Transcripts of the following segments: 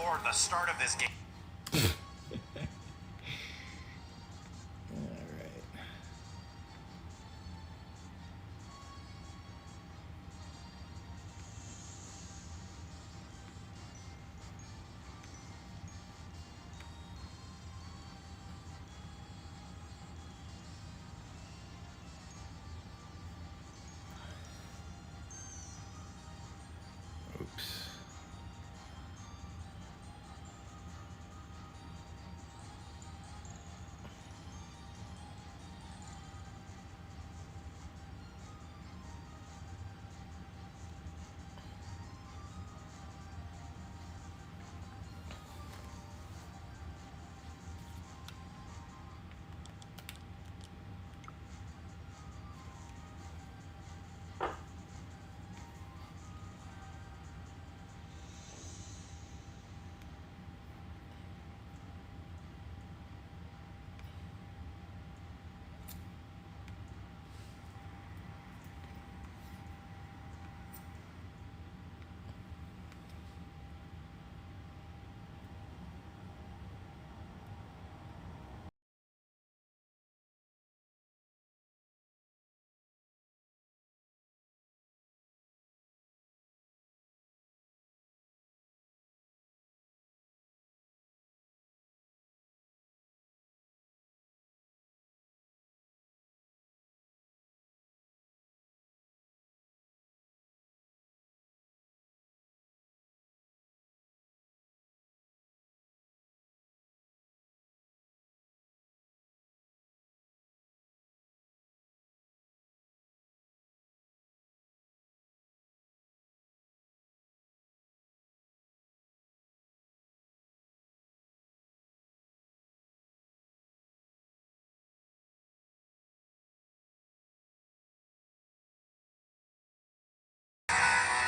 before the start of this game.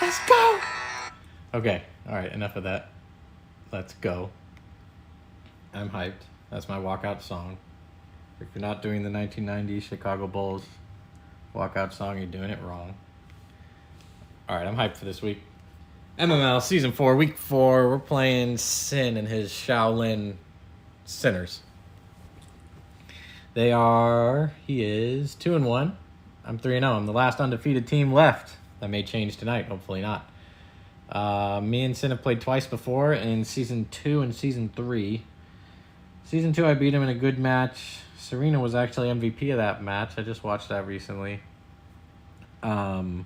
Let's go! Okay, alright, enough of that. Let's go. I'm hyped. That's my walkout song. If you're not doing the 1990 Chicago Bulls walkout song, you're doing it wrong. Alright, I'm hyped for this week. MML Season 4, Week 4. We're playing Sin and his Shaolin Sinners. He is 2-1. I'm 3-0. I'm the last undefeated team left. That may change tonight, hopefully not. Me and Sin have played twice before in Season 2 and Season 3. Season 2, I beat him in a good match. Serena was actually MVP of that match. I just watched that recently. But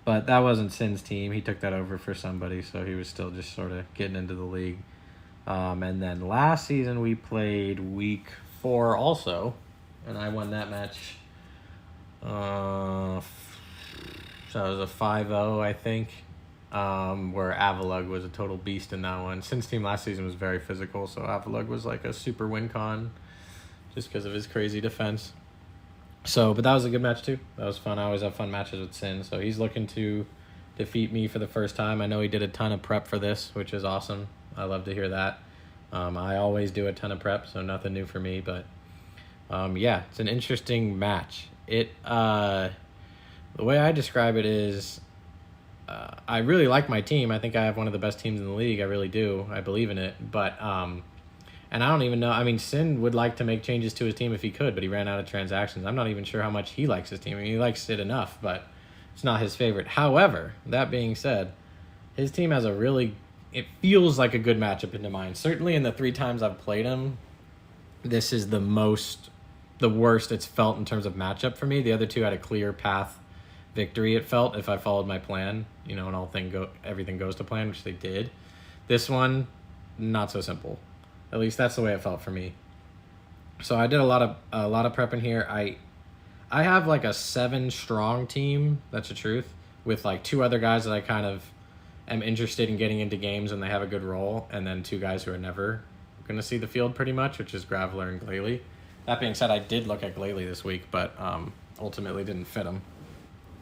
that wasn't Sin's team. He took that over for somebody, so he was still just sort of getting into the league. And then last season, we played Week 4 also, and I won that match. So it was a 5-0, I think, where Avalug was a total beast in that one. Sin's team last season was very physical, so Avalug was like a super win con just because of his crazy defense. So, but that was a good match too. That was fun. I always have fun matches with Sin. So he's looking to defeat me for the first time. I know he did a ton of prep for this, which is awesome. I love to hear that. I always do a ton of prep, so nothing new for me. But yeah, it's an interesting match. The way I describe it is I really like my team. I think I have one of the best teams in the league. I really do. I believe in it. But, and I don't even know. I mean, Sin would like to make changes to his team if he could, but he ran out of transactions. I'm not even sure how much he likes his team. I mean, he likes it enough, but it's not his favorite. However, that being said, his team has it feels like a good matchup into mine. Certainly in the 3 times I've played him, this is the worst it's felt in terms of matchup for me. The other 2 had a clear path victory, it felt, if I followed my plan, and everything goes to plan, which they did. This one, not so simple. At least that's the way it felt for me. So I did a lot of prep in here. I have like a 7-strong team, that's the truth, with like 2 other guys that I kind of am interested in getting into games when they have a good role, and then 2 guys who are never going to see the field pretty much, which is Graveler and Glalie. That being said, I did look at Glalie this week, but ultimately didn't fit him.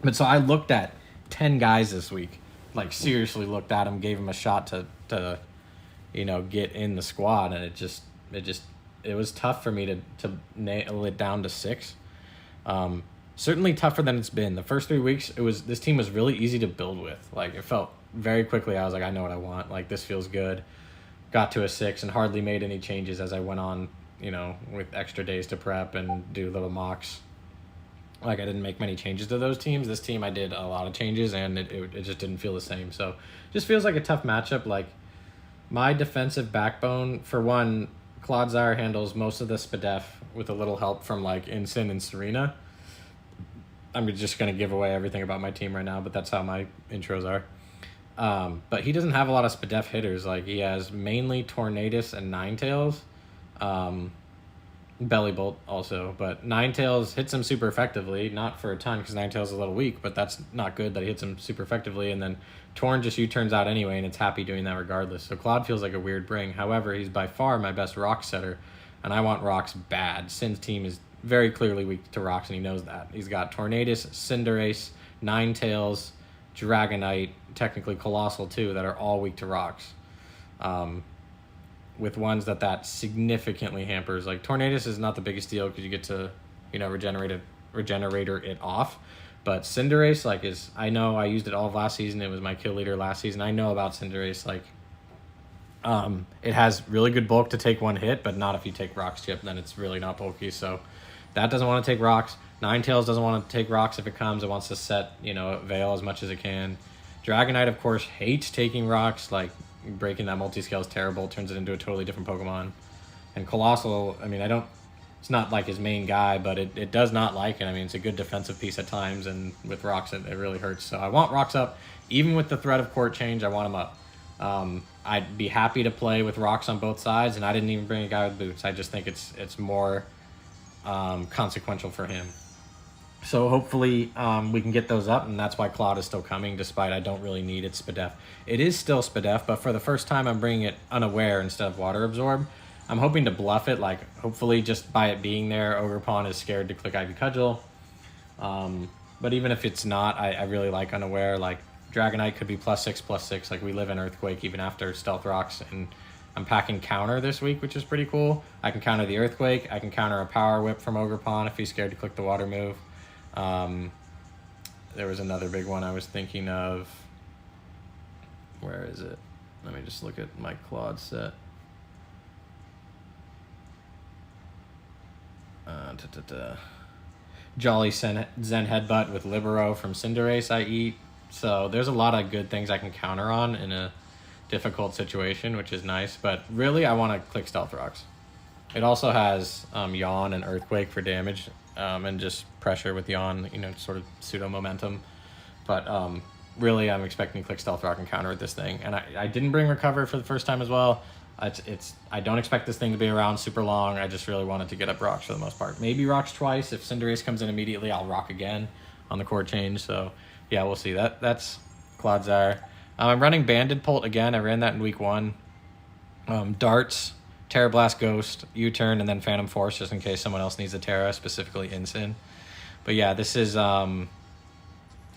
But so I looked at 10 guys this week, like seriously looked at him, gave him a shot to get in the squad, and it was tough for me to nail it down to 6. Certainly tougher than it's been. The first 3 weeks, this team was really easy to build with. Like, it felt very quickly, I was like, I know what I want. Like, this feels good. got to a 6 and hardly made any changes as I went on, with extra days to prep and do little mocks. Like, I didn't make many changes to those teams. This team, I did a lot of changes, and it just didn't feel the same. So, just feels like a tough matchup. Like, my defensive backbone, for one, Claude Zaire handles most of the SPDEF with a little help from, like, Ensign and Serena. I'm just going to give away everything about my team right now, but that's how my intros are. But he doesn't have a lot of SPDEF hitters. Like, he has mainly Tornadus and Ninetales. Belly Bolt also, but Ninetales hits him super effectively, not for a ton because Ninetales is a little weak, but that's not good that he hits him super effectively. And then Torn just U-turns out anyway, and it's happy doing that regardless. So Claude feels like a weird bring. However, he's by far my best rock setter, and I want rocks bad. Sin's team is very clearly weak to rocks, and he knows that. He's got Tornadus, Cinderace, Ninetales, Dragonite, technically Colossal too, that are all weak to rocks. With ones that significantly hampers. Like, Tornadus is not the biggest deal because you get to, regenerator it off. But Cinderace, like, I know I used it all of last season. It was my kill leader last season. I know about Cinderace. Like, it has really good bulk to take one hit, but not if you take Rocks Chip. Then it's really not bulky. So that doesn't want to take rocks. Ninetales doesn't want to take rocks if it comes. It wants to set, Veil as much as it can. Dragonite, of course, hates taking rocks. Like, breaking that multi-scale is terrible. Turns it into a totally different Pokemon. And Colossal, it's not like his main guy, but it does not like it. It's a good defensive piece at times, and with rocks, it really hurts. So I want rocks up. Even with the threat of court change, I want them up. I'd be happy to play with rocks on both sides, and I didn't even bring a guy with boots. I just think it's more consequential for him. So hopefully we can get those up, and that's why Claude is still coming, despite I don't really need its SPDEF. It is still SPDEF, but for the first time I'm bringing it unaware instead of Water Absorb. I'm hoping to bluff it, like, hopefully just by it being there, Ogerpon is scared to click Ivy Cudgel. But even if it's not, I really like unaware. Like, Dragonite could be +6/+6. Like, we live in Earthquake even after Stealth Rocks, and I'm packing Counter this week, which is pretty cool. I can counter the Earthquake. I can counter a Power Whip from Ogerpon if he's scared to click the Water move. There was another big one I was thinking of. Where is it? Let me just look at my Claude set. Jolly Zen Headbutt with Libero from Cinderace I eat. So there's a lot of good things I can counter on in a difficult situation, which is nice. But really, I want to click Stealth Rocks. It also has Yawn and Earthquake for damage, and just pressure with Yawn, sort of pseudo momentum. But really, I'm expecting to click Stealth Rock and counter with this thing. And I didn't bring Recover for the first time as well. I don't expect this thing to be around super long. I just really wanted to get up rocks for the most part. Maybe rocks twice. If Cinderace comes in immediately, I'll rock again on the court change. So yeah, we'll see. That's Claude Zaire. I'm running Banded Pult again. I ran that in week 1. Darts, Terra Blast, Ghost, U-turn, and then Phantom Force just in case someone else needs a Terra, specifically Ensign. But yeah, this is I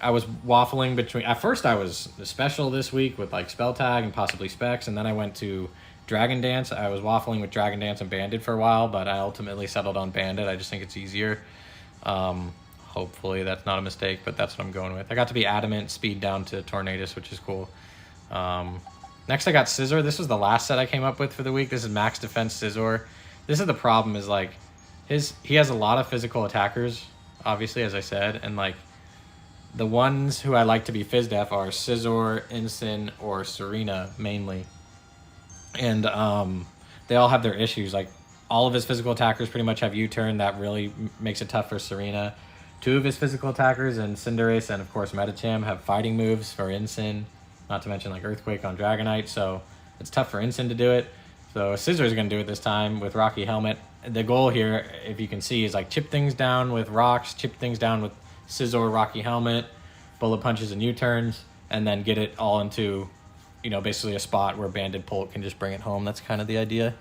was waffling between. At first, I was special this week with like Spell Tag and possibly Specs, and then I went to Dragon Dance. I was waffling with Dragon Dance and Banded for a while, but I ultimately settled on Banded. I just think it's easier. Hopefully that's not a mistake, but that's what I'm going with. I got to be Adamant, speed down to Tornadus, which is cool. Next, I got Scizor. This was the last set I came up with for the week. This is Max Defense Scizor. This is the problem, is like he has a lot of physical attackers, obviously, as I said, and like the ones who I like to be Fizdef are Scizor, Ensign, or Serena mainly. And they all have their issues. Like, all of his physical attackers pretty much have U-turn. That really makes it tough for Serena. 2 of his physical attackers, and Cinderace and, of course, Medicham, have fighting moves for Ensign. Not to mention, like, Earthquake on Dragonite. So it's tough for Ensign to do it. So Scizor is going to do it this time with Rocky Helmet. The goal here, if you can see, is, like, chip things down with rocks, chip things down with Scizor, Rocky Helmet, bullet punches and U-turns, and then get it all into, basically a spot where Banded Pult can just bring it home. That's kind of the idea.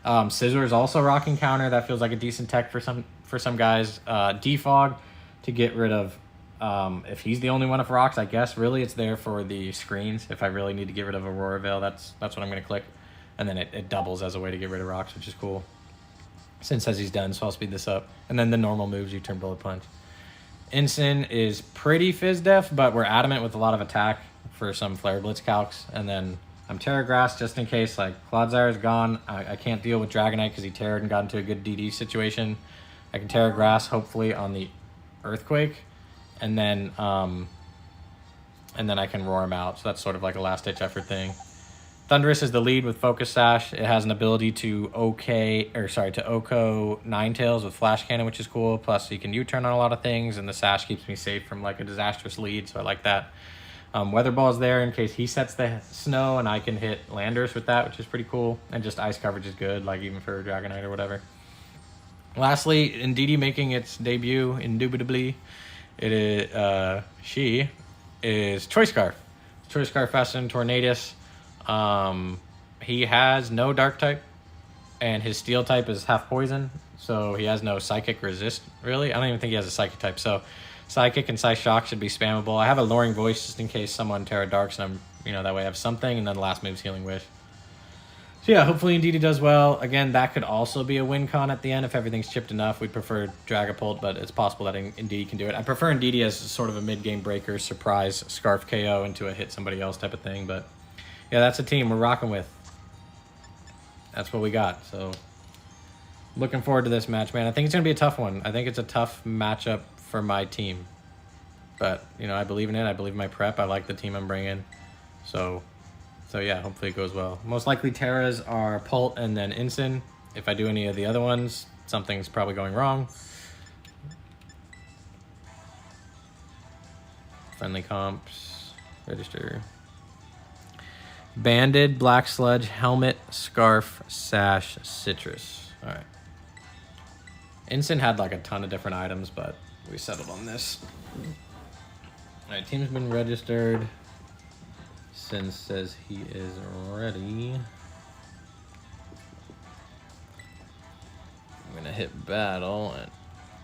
Scizor is also rocking counter. That feels like a decent tech for some guys. Defog to get rid of, if he's the only one of rocks, I guess really it's there for the screens. If I really need to get rid of Aurora Veil, that's what I'm going to click. And then it doubles as a way to get rid of rocks, which is cool. Sin says he's done, so I'll speed this up. And then the normal moves, U-turn, bullet punch. Ensign is pretty Fizdef, but we're Adamant with a lot of attack for some Flare Blitz calcs. And then I'm Terra Grass just in case, like, Clodsire is gone. I can't deal with Dragonite because he Terra'd and got into a good DD situation. I can Terra Grass, hopefully, on the Earthquake. And then I can roar him out. So that's sort of like a last-ditch effort thing. Thundurus is the lead with Focus Sash. It has an ability to OHKO Ninetales with Flash Cannon, which is cool. Plus, you can U-turn on a lot of things, and the Sash keeps me safe from like a disastrous lead, so I like that. Weather Ball is there in case he sets the snow, and I can hit Landorus with that, which is pretty cool. And just ice coverage is good, like even for Dragonite or whatever. Lastly, Indeedee making its debut, indubitably, she is Choice Scarf. Choice Scarf Fasten Tornadus. He has no Dark type, and his Steel type is half poison, so he has no Psychic resist, really. I don't even think he has a Psychic type, so Psychic and Psyshock should be spammable. I have a Luring Voice just in case someone Terra Darks, and that way I have something, and then the last move's Healing Wish. So yeah, hopefully Indeedee does well. Again, that could also be a win con at the end if everything's chipped enough. We'd prefer Dragapult, but it's possible that Indeedee can do it. I prefer Indeedee as sort of a mid-game breaker, surprise Scarf KO into a hit somebody else type of thing, but yeah, that's a team we're rocking with. That's what we got. So looking forward to this match, man. I think it's going to be a tough one. I think it's a tough matchup for my team. But, I believe in it. I believe in my prep. I like the team I'm bringing. So yeah, hopefully it goes well. Most likely Terras are Pult and then Ensign. If I do any of the other ones, something's probably going wrong. Friendly comps. Register. Banded, Black Sludge, Helmet, Scarf, Sash, Citrus. All right. Ensign had like a ton of different items, but we settled on this. All right, team's been registered. Sin says he is ready. I'm gonna hit battle. And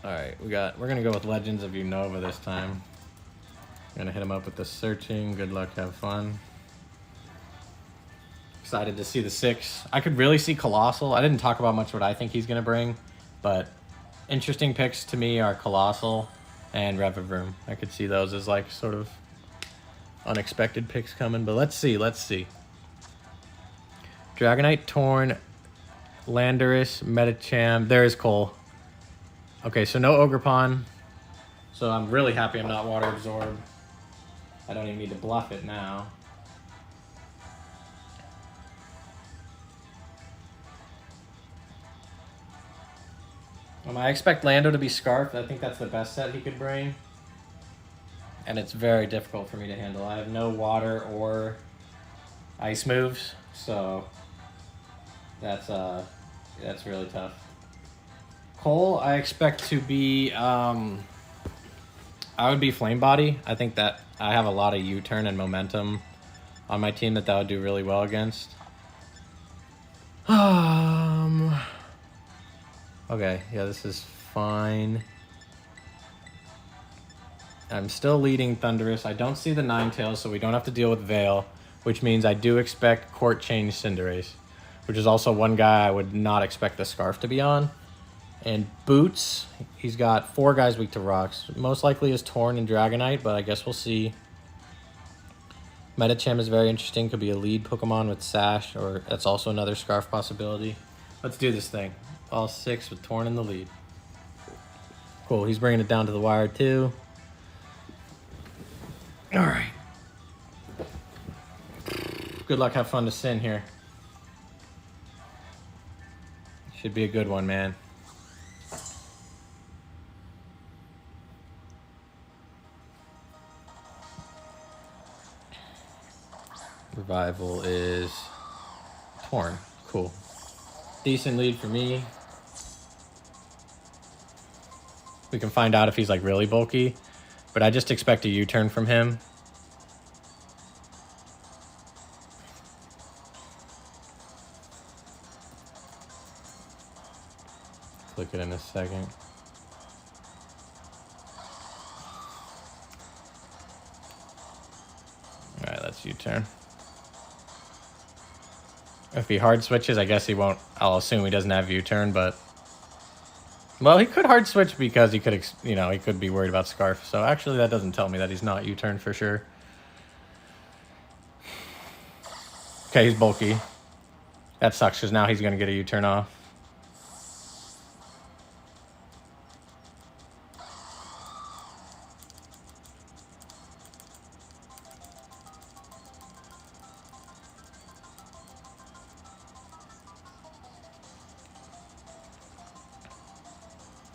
all right, we're gonna go with Legends of Unova this time. I'm gonna hit him up with the searching. Good luck, have fun. Excited to see the 6. I could really see Colossal. I didn't talk about much what I think he's going to bring, but interesting picks to me are Colossal and Revavroom. I could see those as like sort of unexpected picks coming, but let's see. Dragonite, Torn, Landorus, Medicham. There is Cole. Okay, so no Ogerpon. So I'm really happy I'm not Water Absorb. I don't even need to bluff it now. I expect Lando to be Scarfed. I think that's the best set he could bring. And it's very difficult for me to handle. I have no water or ice moves, so that's really tough. Cole, I expect to be I would be Flame Body. I think that I have a lot of U-turn and momentum on my team that would do really well against. Okay, yeah, this is fine. I'm still leading Thundurus. I don't see the Ninetales, so we don't have to deal with Veil, which means I do expect Court Change Cinderace, which is also one guy I would not expect the Scarf to be on. And Boots, he's got 4 guys weak to rocks. Most likely is Torn and Dragonite, but I guess we'll see. Medicham is very interesting. Could be a lead Pokemon with Sash, or that's also another Scarf possibility. Let's do this thing. All 6 with Torn in the lead. Cool, he's bringing it down to the wire too. All right. Good luck, have fun to Sin here. Should be a good one, man. Revival is Torn. Cool. Decent lead for me. We can find out if he's like really bulky, but I just expect a U-turn from him. Click it in a second. All right, let's U-turn. If he hard switches, I guess he won't. I'll assume he doesn't have U-turn, but well, he could hard switch because he could, he could be worried about Scarf. So actually, that doesn't tell me that he's not U-turn for sure. Okay, he's bulky. That sucks because now he's going to get a U-turn off.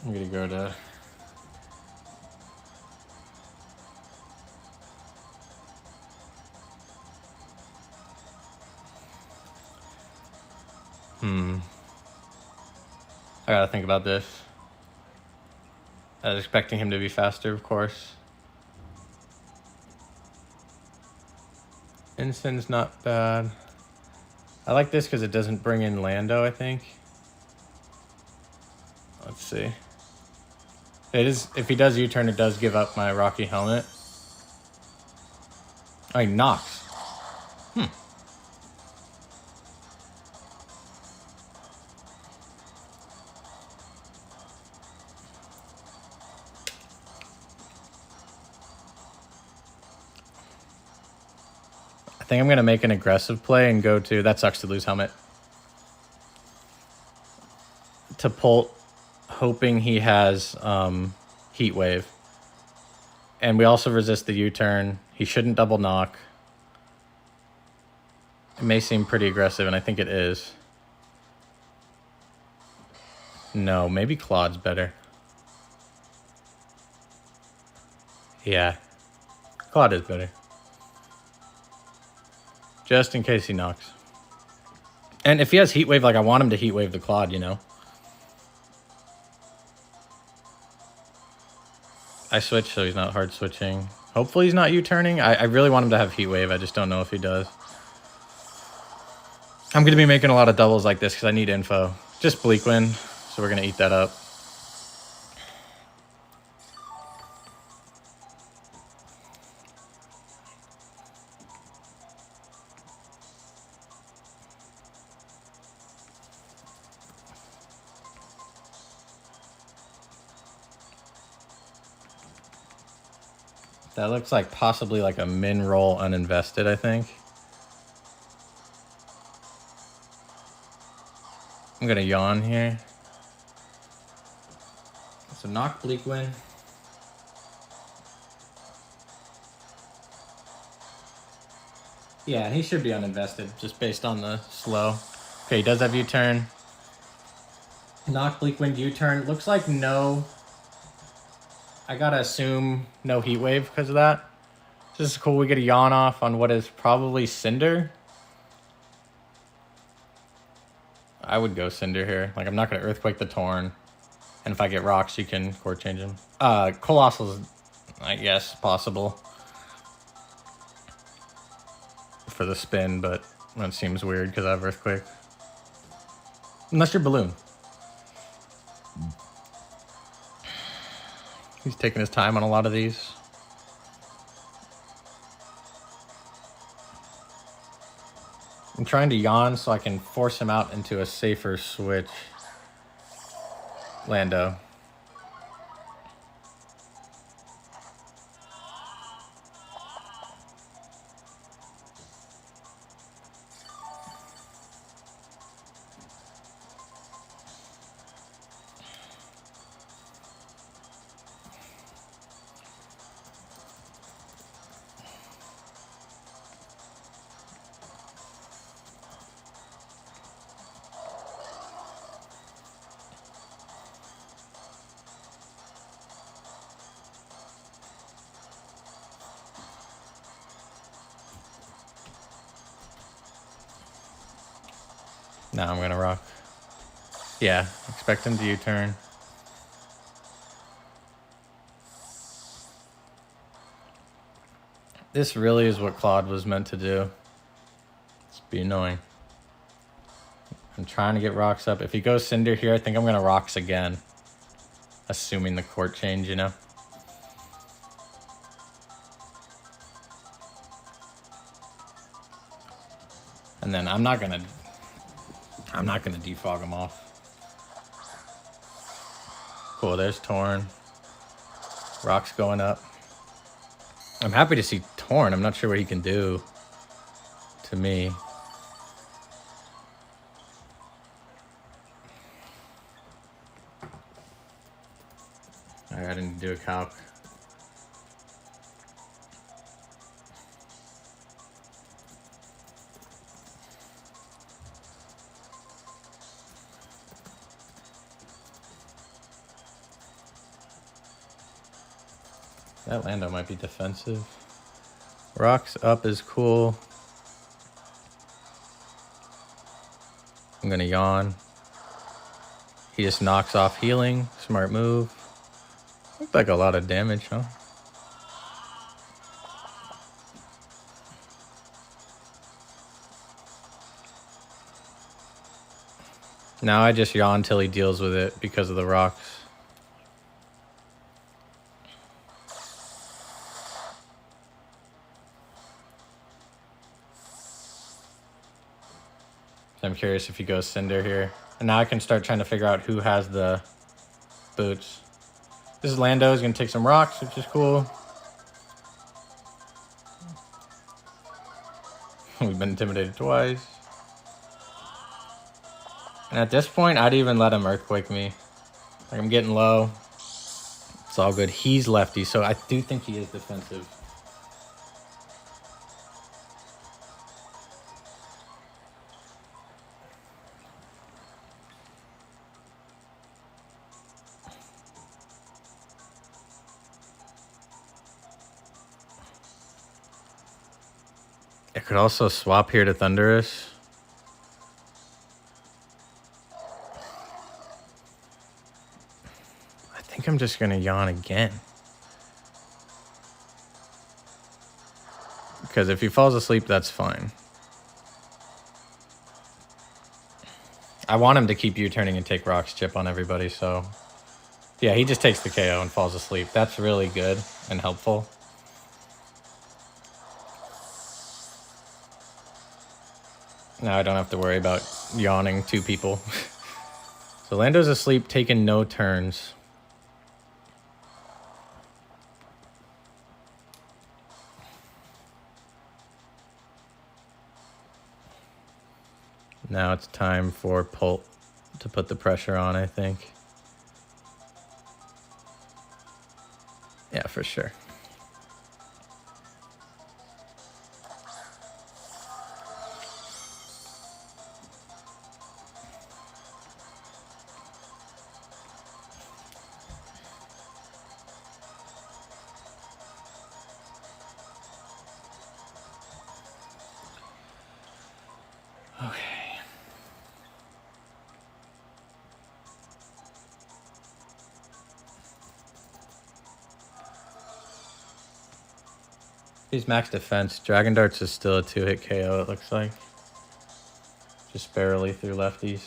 I'm going to go to... I gotta think about this. I was expecting him to be faster, of course. Ensign's not bad. I like this because it doesn't bring in Lando, I think. Let's see. It is, if he does U-turn, it does give up my Rocky helmet. Oh, he knocks. I think I'm going to make an aggressive play and go to... That sucks to lose helmet. To pull, hoping he has Heat Wave. And we also resist the U-turn. He shouldn't double knock. It may seem pretty aggressive, and I think it is. No, maybe Claude's better. Yeah. Claude is better. Just in case he knocks. And if he has Heat Wave, like, I want him to Heat Wave the Claude, you know? I switch, so he's not hard switching. Hopefully he's not U-turning. I really want him to have Heat Wave. I just don't know if he does. I'm going to be making a lot of doubles like this because I need info. Just Bleak Win, so we're going to eat that up. That looks like possibly like a min roll uninvested, I think. I'm going to yawn here. So knock Bleak Win. Yeah, he should be uninvested just based on the slow. Okay, he does have U-turn. Knock Bleak Wind U-turn. Looks like no. I gotta assume no Heat Wave because of that. This is cool. We get a yawn off on what is probably Cinder. I would go Cinder here. Like, I'm not gonna Earthquake the Torn. And if I get rocks, you can core change him. Colossal's, I guess, possible. For the spin, but that seems weird because I have Earthquake. Unless you're Balloon. He's taking his time on a lot of these. I'm trying to yawn so I can force him out into a safer switch. Lando. Now I'm gonna rock. Yeah, expect him to U-turn. This really is what Claude was meant to do. Just be annoying. I'm trying to get rocks up. If he goes Cinder here, I think I'm gonna rocks again. Assuming the court change, you know? And then I'm not gonna defog him off. Cool, there's Torn. Rock's going up. I'm happy to see Torn. I'm not sure what he can do to me. Alright, I didn't do a calc. That Lando might be defensive. Rocks up is cool. I'm gonna yawn. He just knocks off healing. Smart move. Looked like a lot of damage, huh? Now I just yawn till he deals with it because of the rocks. I'm curious if he goes Cinder here. And now I can start trying to figure out who has the boots. This is Lando. He's going to take some rocks, which is cool. We've been intimidated twice. And at this point, I'd even let him Earthquake me. Like, I'm getting low. It's all good. He's lefty, so I do think he is defensive. I could also swap here to Thunderous. I think I'm just going to yawn again. Because if he falls asleep, that's fine. I want him to keep U-turning and take Rock's chip on everybody, so... Yeah, he just takes the KO and falls asleep. That's really good and helpful. Now I don't have to worry about yawning 2 people. So Lando's asleep, taking no turns. Now it's time for Pult to put the pressure on, I think. Yeah, for sure. Okay. He's max defense. Dragon Darts is still a 2-hit KO, it looks like. Just barely through lefties.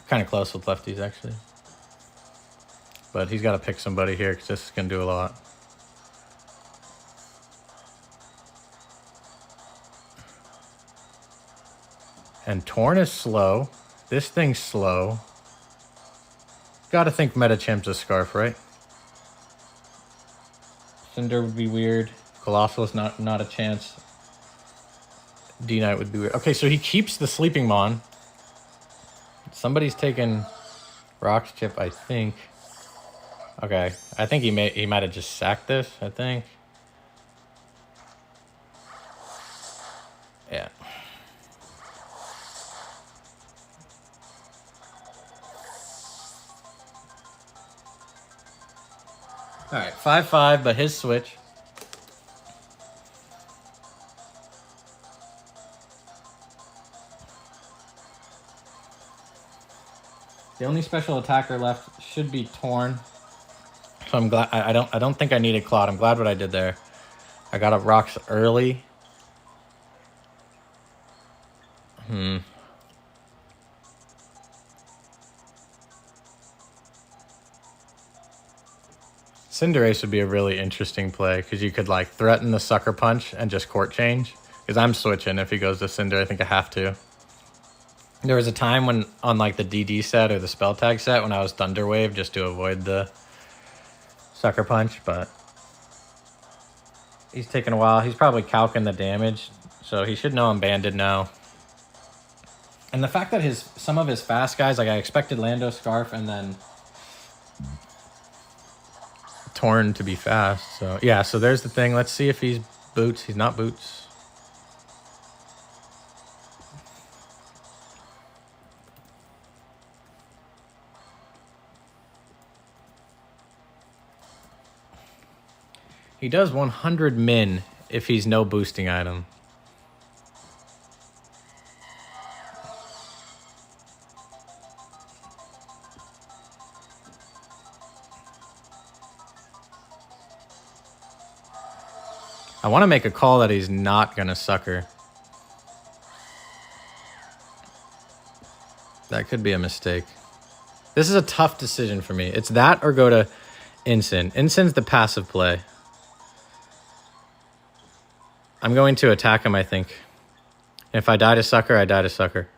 Kind of close with lefties, actually. But he's got to pick somebody here because this is going to do a lot. And Torn is slow. This thing's slow. Gotta think Metachamp's a Scarf, right? Cinder would be weird. Colossal is not a chance. D-Knight would be weird. Okay, so he keeps the Sleeping Mon. Somebody's taking Rock's chip, I think. Okay, I think he might have just sacked this, I think. Yeah. All right, 5-5, but his switch. The only special attacker left should be Torn. So I'm glad I don't think I needed Claude. I'm glad what I did there. I got up rocks early. Cinderace would be a really interesting play because you could like threaten the Sucker Punch and just court change. Because I'm switching if he goes to Cinder. I think I have to. There was a time when on like the DD set or the Spell Tag set when I was Thunder Wave just to avoid the Sucker Punch, but he's taking a while. He's probably calcing the damage, so he should know I'm banded now. And the fact that some of his fast guys, like I expected Lando Scarf and then Torn to be fast. So yeah, so there's the thing. Let's see if he's boots. He's not boots. He does 100 min if he's no boosting item. I want to make a call that he's not going to sucker. That could be a mistake. This is a tough decision for me. It's that or go to Ensign. Ensign's the passive play. I'm going to attack him, I think. If I die to sucker, I die to sucker.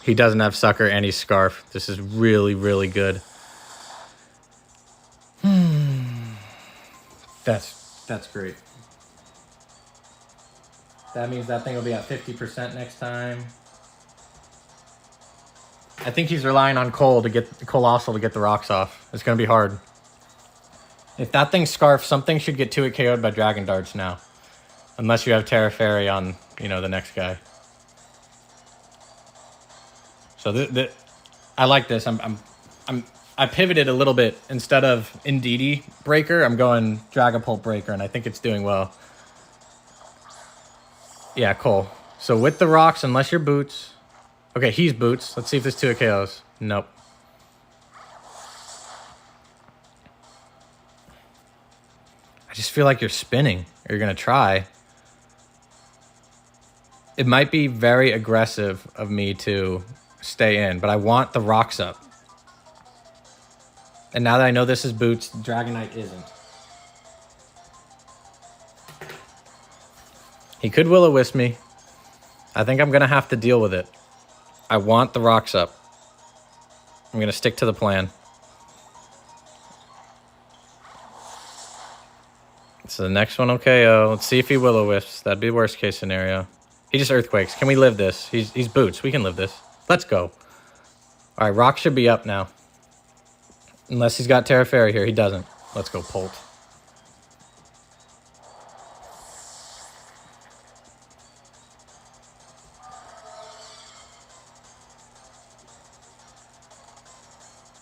He doesn't have sucker and he's scarf. This is really, really good. That's great. That means that thing will be at 50% next time. I think he's relying on Colossal to get the rocks off. It's going to be hard. If that thing's scarf, something should get 2-hit KO'd by Dragon Darts now. Unless you have Terra Fairy on, you know, the next guy. So I like this. I pivoted a little bit. Instead of Indeedee Breaker, I'm going Dragapult Breaker, and I think it's doing well. Yeah, cool. So with the rocks, unless you're boots. Okay, he's boots. Let's see if there's 2-hit KOs. Nope. I just feel like you're spinning. Or you're going to try. It might be very aggressive of me to stay in, but I want the rocks up. And now that I know this is boots, Dragonite isn't. He could Will-O-Wisp me. I think I'm going to have to deal with it. I want the rocks up. I'm going to stick to the plan. So the next one will KO. Let's see if he Will-O-Wisps. That'd be worst case scenario. He just Earthquakes. Can we live this? He's boots. We can live this. Let's go. All right, rock should be up now. Unless he's got Terra Fairy here. He doesn't. Let's go, Polt.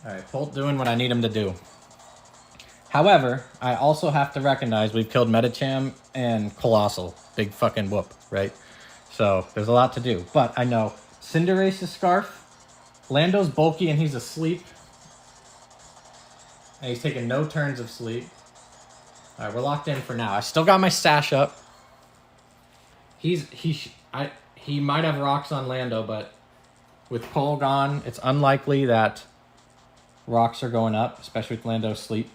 All right, Polt doing what I need him to do. However, I also have to recognize we've killed Medicham and Colossal. Big fucking whoop, right? So there's a lot to do. But I know Cinderace's Scarf. Lando's bulky and he's asleep. And he's taking no turns of sleep. All right, we're locked in for now. I still got my stash up. He might have rocks on Lando, but with Cole gone, it's unlikely that rocks are going up, especially with Lando's sleep.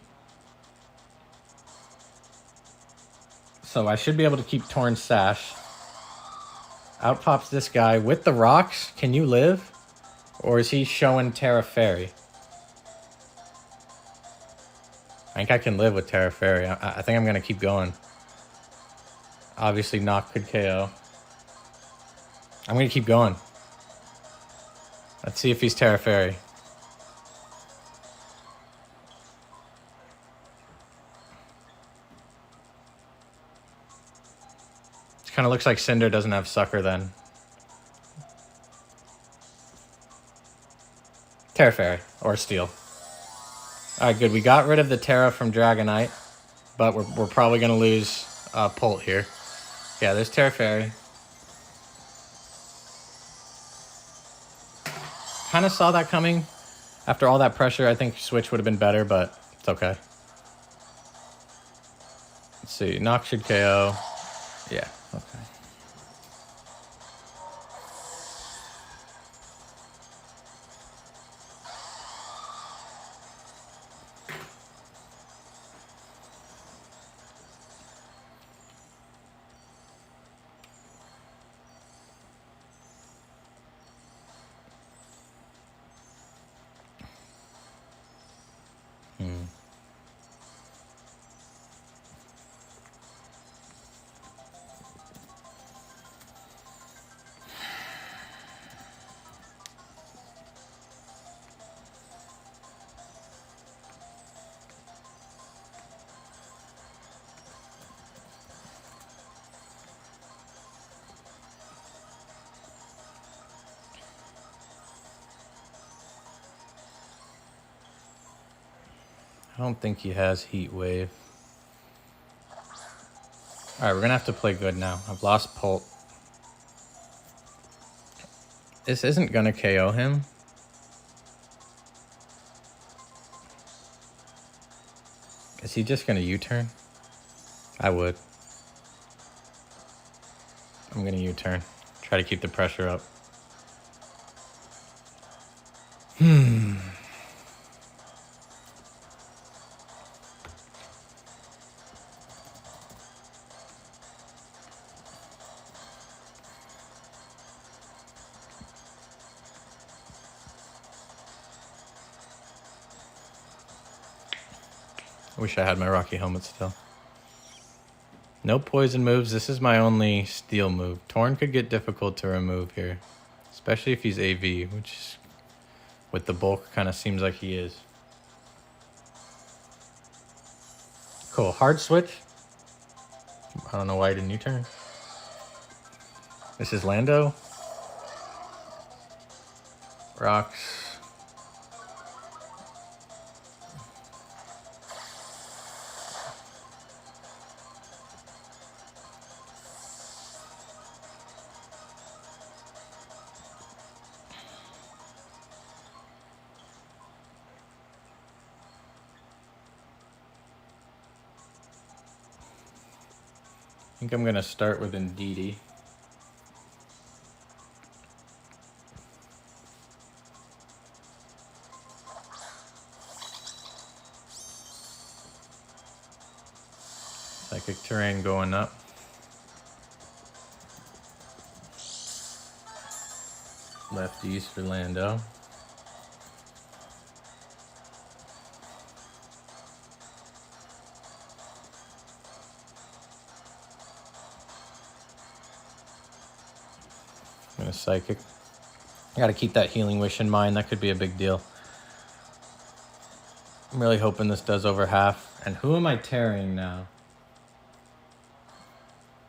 So I should be able to keep Torn's stash. Out pops this guy with the rocks. Can you live? Or is he showing Terra Fairy? I think I can live with Terra Fairy. I think I'm going to keep going. Obviously, Knock could KO. I'm going to keep going. Let's see if he's Terra Fairy. It kind of looks like Cinder doesn't have Sucker then. Terra Fairy or Steel. All right, good. We got rid of the Terra from Dragonite, but we're probably going to lose Polt here. Yeah, there's Terra Fairy. Kind of saw that coming. After all that pressure, I think Switch would have been better, but it's okay. Let's see. Knock should KO. Yeah, okay. don't think he has Heat Wave. Alright, we're gonna have to play good now. I've lost Pult. This isn't gonna KO him. Is he just gonna U-turn? I would. I'm gonna U-turn. Try to keep the pressure up. I wish I had my Rocky helmet still. No poison moves. This is my only steel move. Torn could get difficult to remove here. Especially if he's AV, which is, with the bulk kind of seems like he is. Cool. Hard switch. I don't know why he didn't U-turn. This is Lando. Rocks. I think I'm going to start with Ndidi. Psychic terrain going up. Lefties for Lando. I'm gonna Psychic. I gotta keep that Healing Wish in mind. That could be a big deal. I'm really hoping this does over half. And who am I tearing now?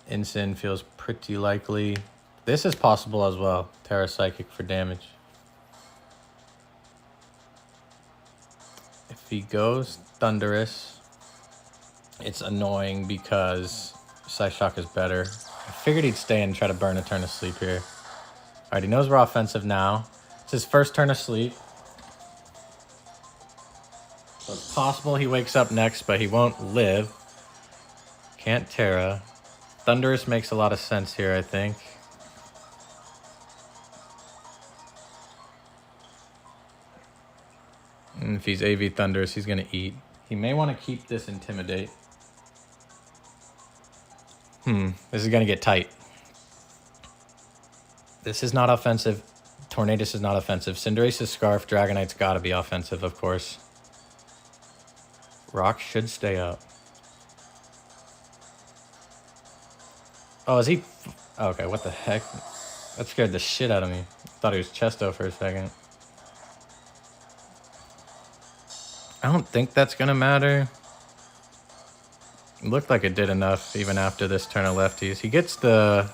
Ensign feels pretty likely. This is possible as well. Terra Psychic for damage. If he goes Thunderous, it's annoying because Psyshock is better. I figured he'd stay and try to burn a turn of sleep here. Alright, he knows we're offensive now. It's his first turn of sleep. So it's possible he wakes up next, but he won't live. Can't Terra. Thunderous makes a lot of sense here, I think. And if he's AV Thunderous, he's going to eat. He may want to keep this Intimidate. This is going to get tight. This is not offensive. Tornadus is not offensive. Cinderace's Scarf, Dragonite's got to be offensive, of course. Rock should stay up. Oh, is he... Okay, what the heck? That scared the shit out of me. Thought he was Chesto for a second. I don't think that's going to matter. It looked like it did enough even after this turn of lefties. He gets the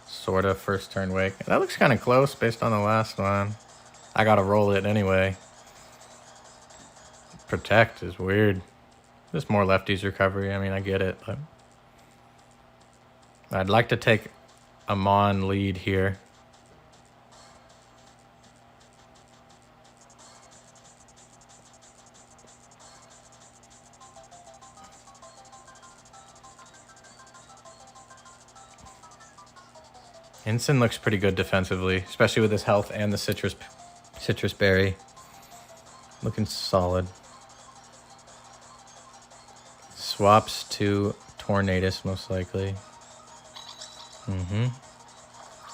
sort of first turn wake. That looks kind of close based on the last one. I got to roll it anyway. Protect is weird. Just more lefties recovery. I mean, I get it, but I'd like to take a Mon lead here. Ensign looks pretty good defensively, especially with his health and the citrus berry. Looking solid. Swaps to Tornadus, most likely.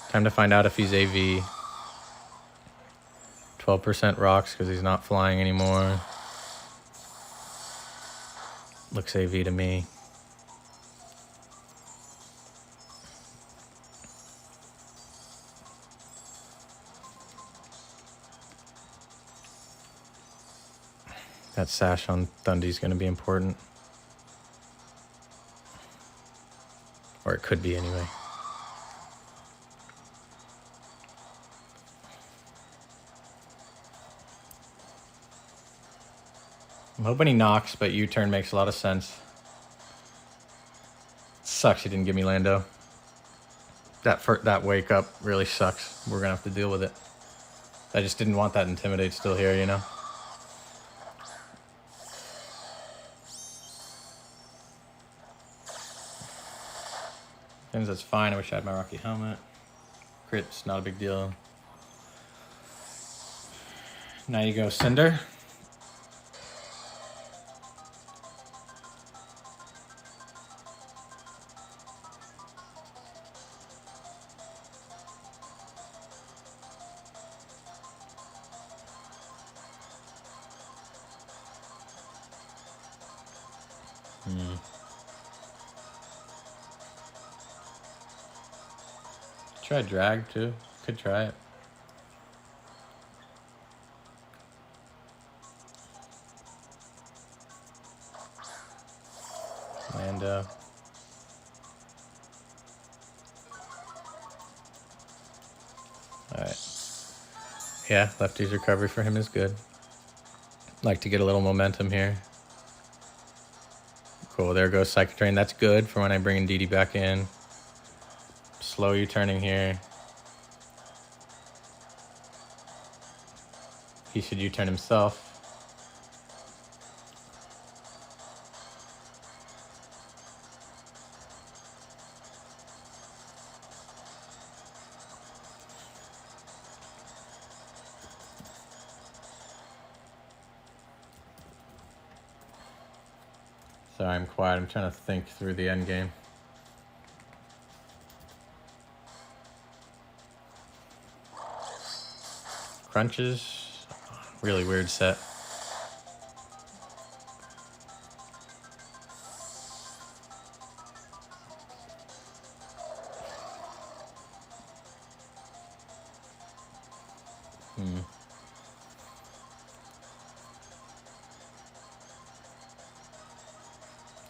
Time to find out if he's AV. 12% rocks because he's not flying anymore. Looks AV to me. That sash on Thundy's going to be important. Or it could be anyway. I'm hoping he knocks, but U-turn makes a lot of sense. Sucks he didn't give me Lando. That wake up really sucks. We're gonna have to deal with it. I just didn't want that intimidate still here, you know? Things that's fine. I wish I had my Rocky helmet. Crit's not a big deal. Now you go Cinder. Try drag too. Could try it. Lando. Alright. Yeah, lefty's recovery for him is good. Like to get a little momentum here. Cool, there goes Psychic Drain. That's good for when I bring DD back in. Slow U-turning here. He should U-turn himself. Sorry, I'm quiet. I'm trying to think through the end game. Crunches. Really weird set.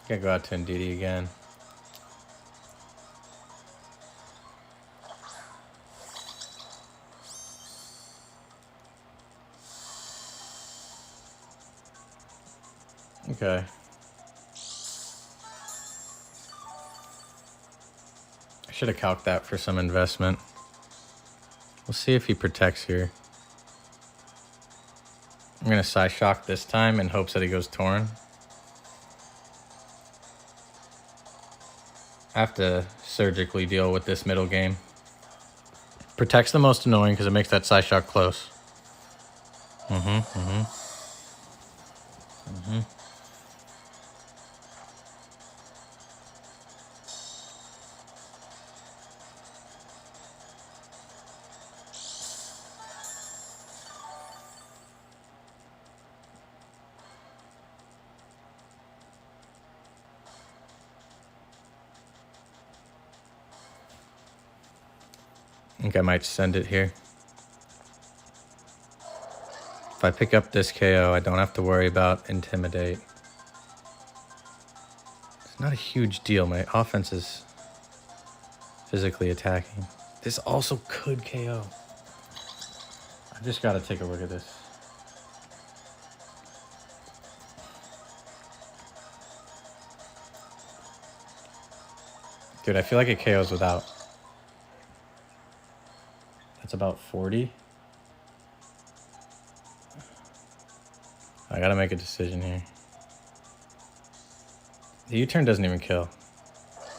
Gotta go out to Ndidi again. Okay. I should have calced that for some investment. We'll see if he protects here. I'm gonna side shock this time in hopes that he goes Torn. I have to surgically deal with this middle game. Protect's the most annoying because it makes that side shock close. I think I might send it here. If I pick up this KO, I don't have to worry about Intimidate. It's not a huge deal. My offense is physically attacking. This also could KO. I just gotta take a look at this. Dude, I feel like it KOs without. That's about 40. I gotta make a decision here. The U-turn doesn't even kill.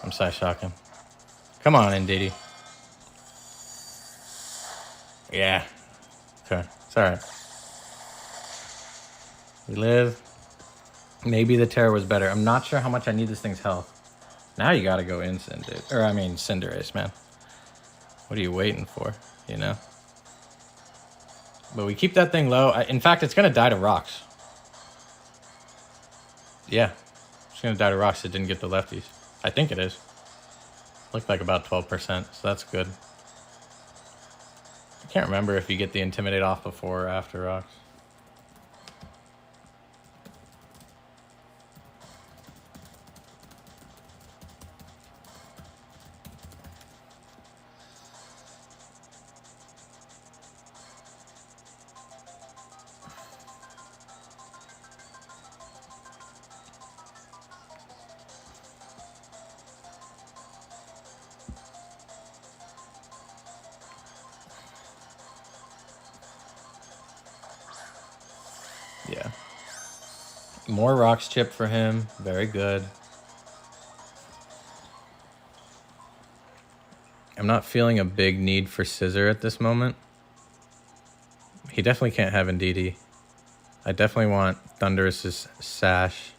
I'm side shocking. Come on, Ndidi. Yeah. Okay. It's alright. We live. Maybe the Terror was better. I'm not sure how much I need this thing's health. Now you gotta go in Cinder. Or, I mean, Cinderace, man. What are you waiting for? You know? But we keep that thing low. In fact, it's gonna die to rocks. Yeah. It's gonna die to rocks. It didn't get the lefties. I think it is. Looked like about 12%, so that's good. I can't remember if you get the Intimidate off before or after rocks. Yeah. More rocks chip for him. Very good. I'm not feeling a big need for scissor at this moment. He definitely can't have Ndidi. I definitely want Thunderous's sash.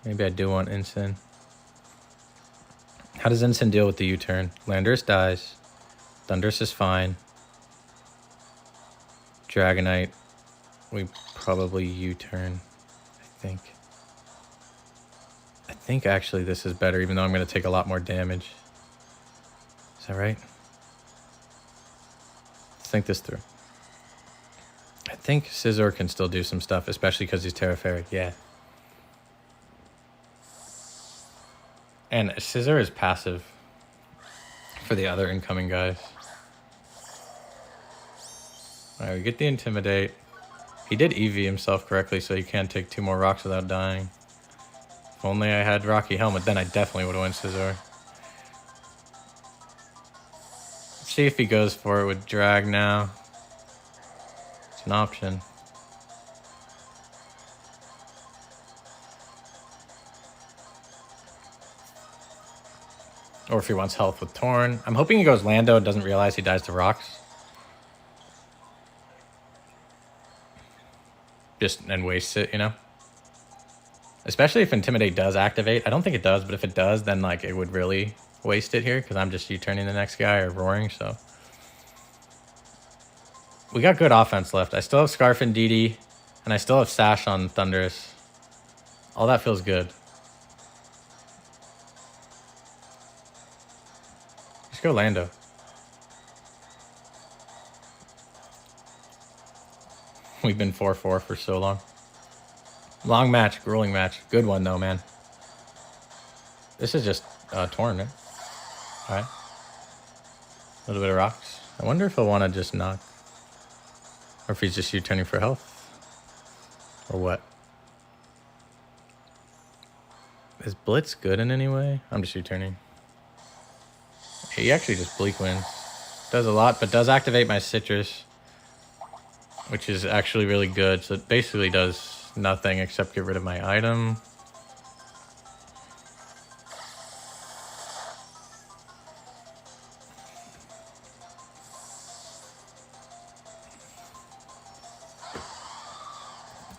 Maybe I do want Ensign. How does Ensign deal with the U-turn? Landorus dies. Thunderous is fine. Dragonite. We probably U-turn, I think. I think actually this is better, even though I'm going to take a lot more damage. Is that right? Let's think this through. I think Scizor can still do some stuff, especially because he's Terra Fairy. Yeah. And Scizor is passive for the other incoming guys. Alright, we get the Intimidate. He did EV himself correctly, so he can take 2 more rocks without dying. If only I had Rocky Helmet, then I definitely would have won Scizor. Let's see if he goes for it with Drag now. It's an option. Or if he wants health with Torn. I'm hoping he goes Lando and doesn't realize he dies to rocks. Just and wastes it, you know? Especially if Intimidate does activate. I don't think it does, but if it does, then like it would really waste it here because I'm just U-turning the next guy or roaring, so. We got good offense left. I still have Scarf and DD, and I still have Sash on Thunderous. All that feels good. Let's go Lando. We've been 4-4 for so long. Long match, grueling match. Good one, though, man. This is just Torn, right? Alright. A little bit of rocks. I wonder if he'll want to just knock. Or if he's just U-turning for health. Or what? Is Blitz good in any way? I'm just U-turning. He actually just Bleak wins. Does a lot, but does activate my Citrus. Which is actually really good. So it basically does nothing except get rid of my item.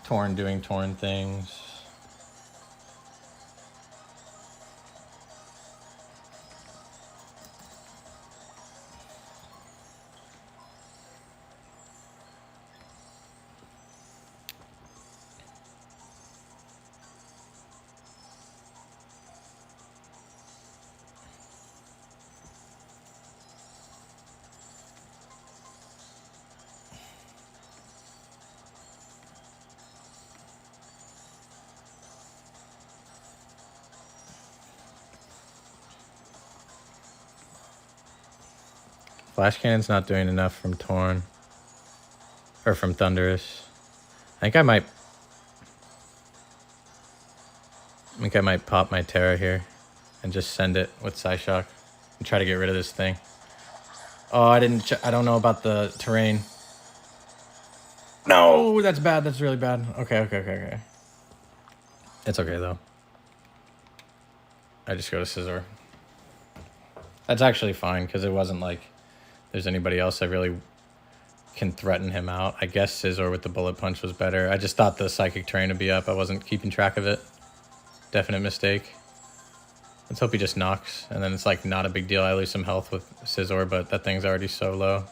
Torn doing Torn things. Flash Cannon's not doing enough from Torn. Or from Thunderous. I think I might pop my Terra here. And just send it with Psyshock. And try to get rid of this thing. Oh, I don't know about the terrain. No, that's bad. That's really bad. Okay. It's okay, though. I just go to Scizor. That's actually fine, because it wasn't like there's anybody else I really can threaten him out. I guess Scizor with the Bullet Punch was better. I just thought the Psychic Terrain would be up. I wasn't keeping track of it. Definite mistake. Let's hope he just knocks, and then it's like not a big deal. I lose some health with Scizor, but that thing's already so low.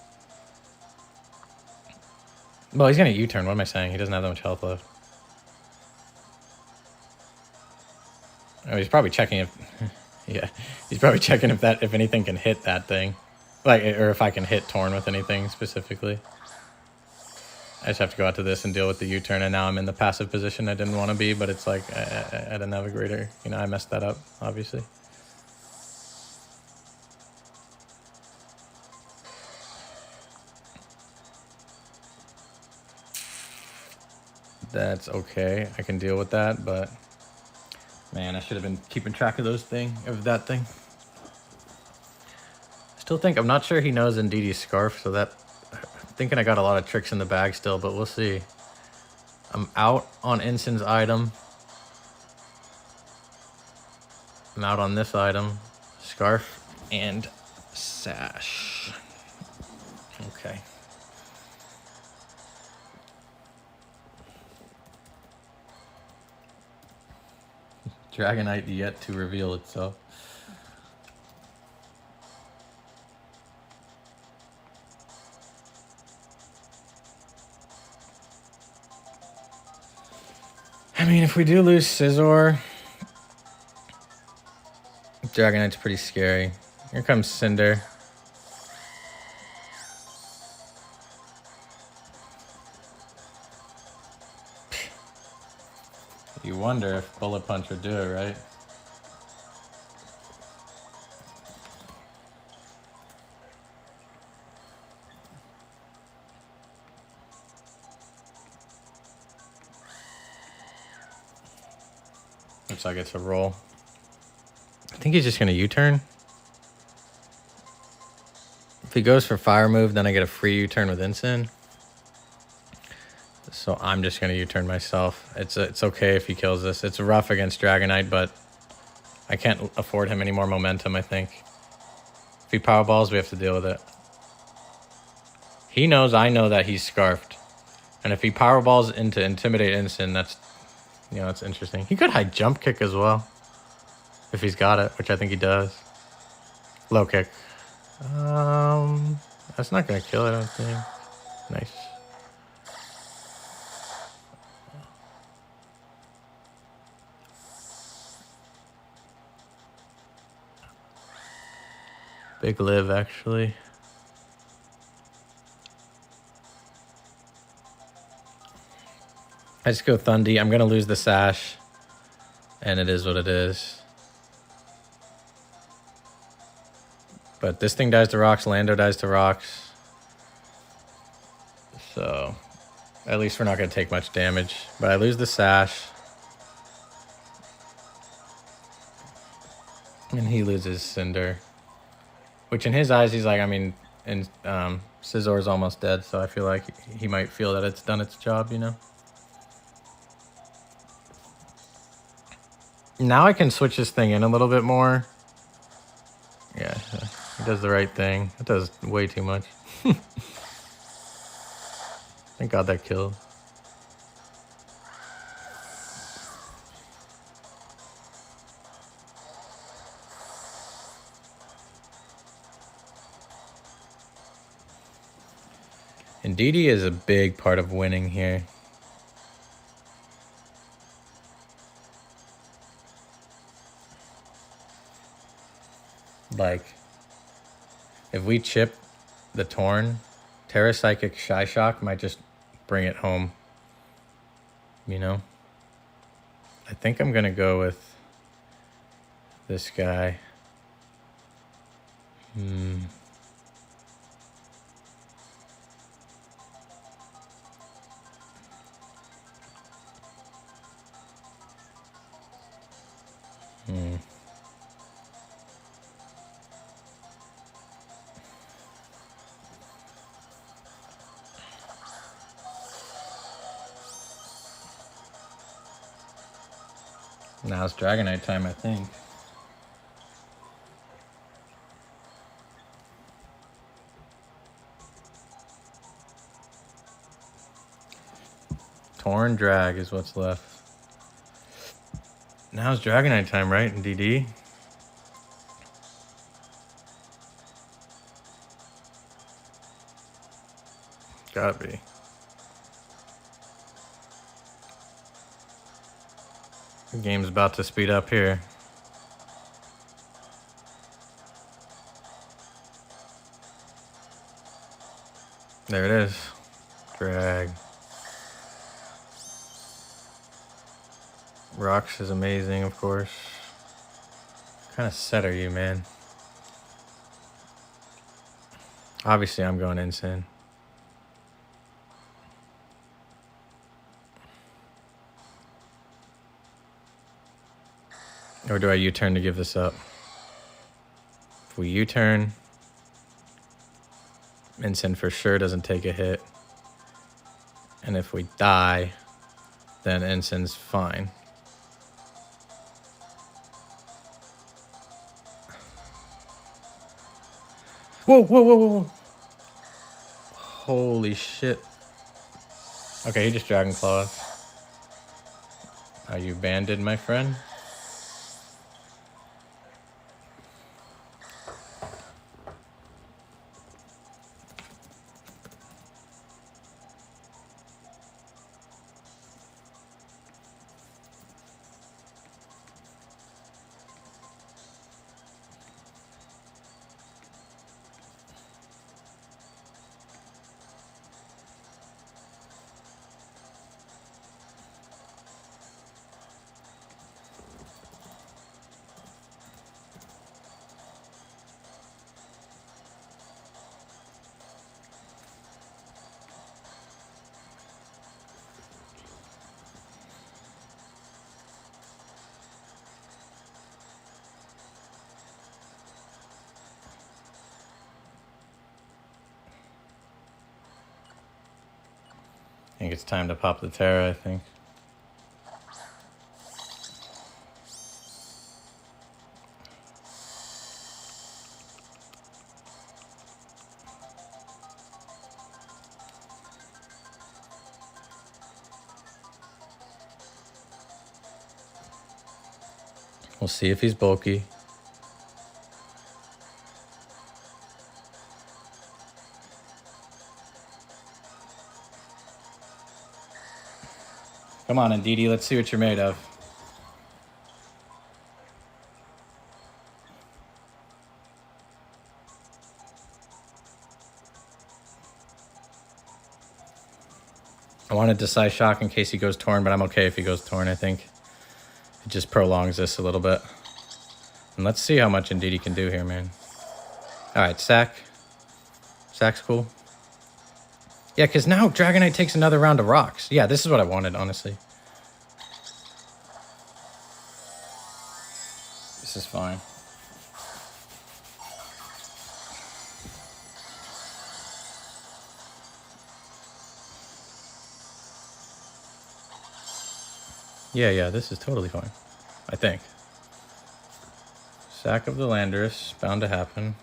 Well, he's gonna U-turn. What am I saying? He doesn't have that much health left. Oh, he's probably checking if... yeah, he's probably checking if anything can hit that thing. Like, or if I can hit Torn with anything specifically. I just have to go out to this and deal with the U-turn, and now I'm in the passive position I didn't want to be, but it's like, at a Navigator, you know, I messed that up, obviously. That's okay. I can deal with that, but man, I should have been keeping track of that thing. Still think, I'm not sure he knows Ndidi's Scarf, so that, I'm thinking I got a lot of tricks in the bag still, but we'll see. I'm out on Ensign's item. I'm out on this item. Scarf and Sash. Okay. Dragonite yet to reveal itself. I mean, if we do lose Scizor, Dragonite's pretty scary. Here comes Cinder. You wonder if Bullet Punch would do it, right? Looks like it's a roll. I think he's just going to U-turn. If he goes for Fire Move, then I get a free U-turn with Ensign. So I'm just going to U-turn myself. It's okay if he kills this. It's rough against Dragonite, but I can't afford him any more momentum, I think. If he Powerballs, we have to deal with it. He knows I know that he's Scarfed. And if he Powerballs into Intimidate Ensign, that's, you know, that's interesting. He could high Jump Kick as well. If he's got it, which I think he does. Low Kick. That's not going to kill it, I don't think. Nice. Big live, actually. I just go Thundy. I'm going to lose the Sash. And it is what it is. But this thing dies to rocks. Lando dies to rocks. So, at least we're not going to take much damage. But I lose the Sash. And he loses Cinder. Which in his eyes, he's like, I mean, and Scizor's almost dead. So I feel like he might feel that it's done its job, you know? Now I can switch this thing in a little bit more. Yeah, he does the right thing. It does way too much. Thank God that killed. And DD is a big part of winning here. Like, if we chip the Torn, Terra Psychic Shy Shock might just bring it home. You know? I think I'm going to go with this guy. Now it's Dragonite time, I think. Torn Drag is what's left. Now it's Dragonite time, right? In DD. Gotta be. The game's about to speed up here. There it is. Drag. Rocks is amazing, of course. What kind of set are you, man? Obviously, I'm going insane. Or do I U-turn to give this up? If we U-turn, Ensign for sure doesn't take a hit. And if we die, then Ensign's fine. Whoa, whoa, whoa, whoa. Holy shit. Okay, he just Dragon Claws. Are you banded, my friend? I think it's time to pop the Terra, I think. We'll see if he's bulky. Come on, Ndidi, let's see what you're made of. I wanted to size shock in case he goes Torn, but I'm okay if he goes Torn, I think. It just prolongs this a little bit. And let's see how much Ndidi can do here, man. Alright, sack. Sack's cool. Yeah, because now Dragonite takes another round of rocks. Yeah, this is what I wanted, honestly. This is fine. Yeah, this is totally fine. I think. Sack of the Landorus, bound to happen.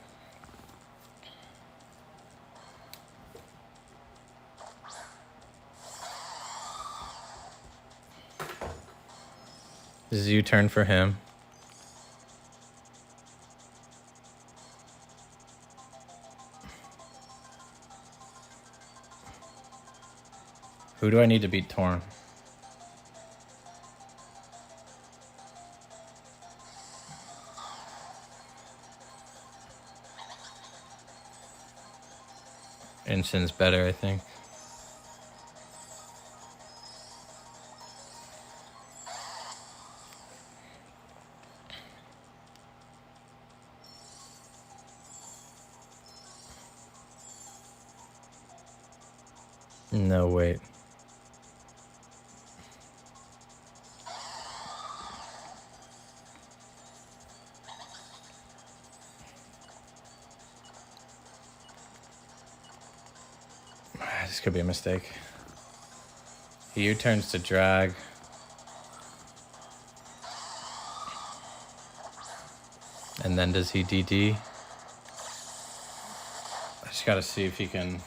This is U-turn for him. Who do I need to beat Torn? Ensign's better, I think. No, wait. This could be a mistake. He U-turns to drag. And then does he DD? I just gotta see if he can...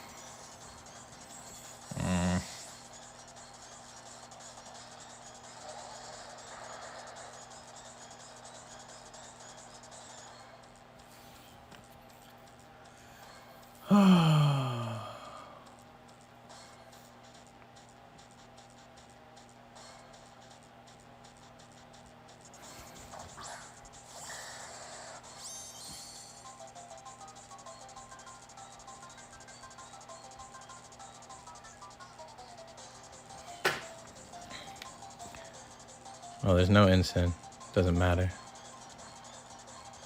Oh, there's no Ensign. Doesn't matter.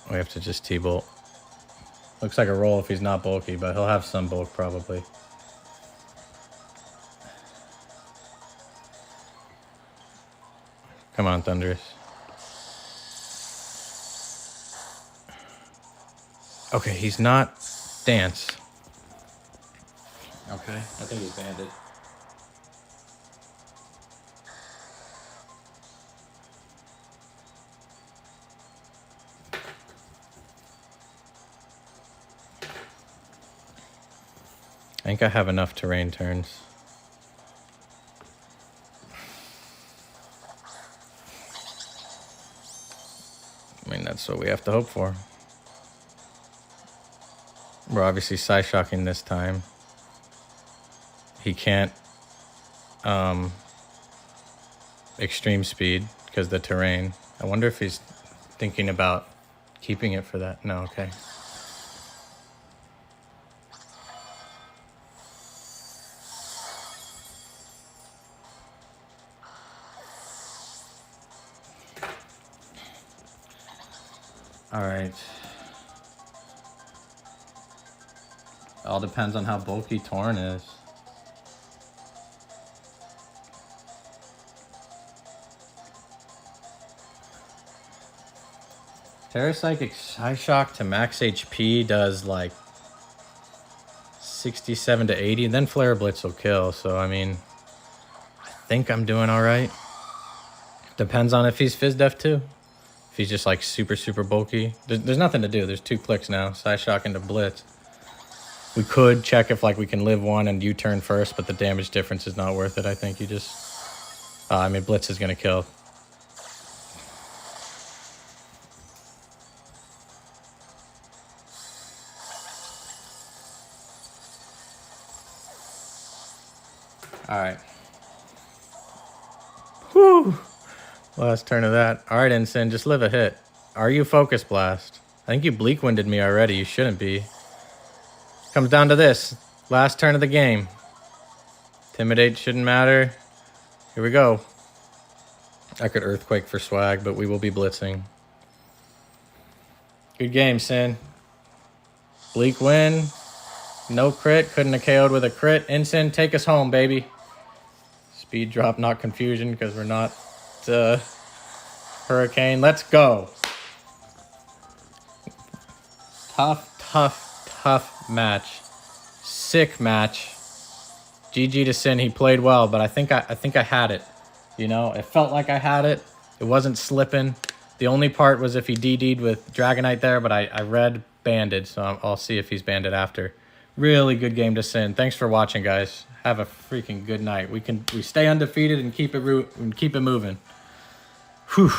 We have to just T-bolt. Looks like a roll if he's not bulky, but he'll have some bulk probably. Come on, Thunderous. Okay, he's not Dance. Okay, I think he's banded. I think I have enough terrain turns. I mean, that's what we have to hope for. We're obviously Psyshocking this time. He can't extreme speed because of the terrain. I wonder if he's thinking about keeping it for that. No, okay. All right. All depends on how bulky Torn is. Terrapsychic Psyshock to max HP does like 67 to 80, and then Flare Blitz will kill. So, I mean, I think I'm doing all right. Depends on if he's Fizz Def too. If he's just like super, super bulky. There's nothing to do. There's 2 clicks now. Psyshock into Blitz. We could check if like we can live one and U-turn first, but the damage difference is not worth it. I think you just... I mean, Blitz is going to kill. All right. Whew. Last turn of that. All right, Ensign, just live a hit. Are you Focus Blast? I think you Bleak Winded me already. You shouldn't be. Comes down to this. Last turn of the game. Intimidate shouldn't matter. Here we go. I could Earthquake for swag, but we will be blitzing. Good game, Sin. Bleak win. No crit. Couldn't have KO'd with a crit. Ensign, take us home, baby. Speed drop, not confusion, because we're not Hurricane. Let's go. Tough match. Sick match. GG to Sin. He played well, but I think I had it. You know, it felt like I had it. It wasn't slipping. The only part was if he DD'd with Dragonite there, but I read banded, so I'll see if he's banded after. Really good game to Sin. Thanks for watching, guys. Have a freaking good night. We stay undefeated and keep it moving. Whew.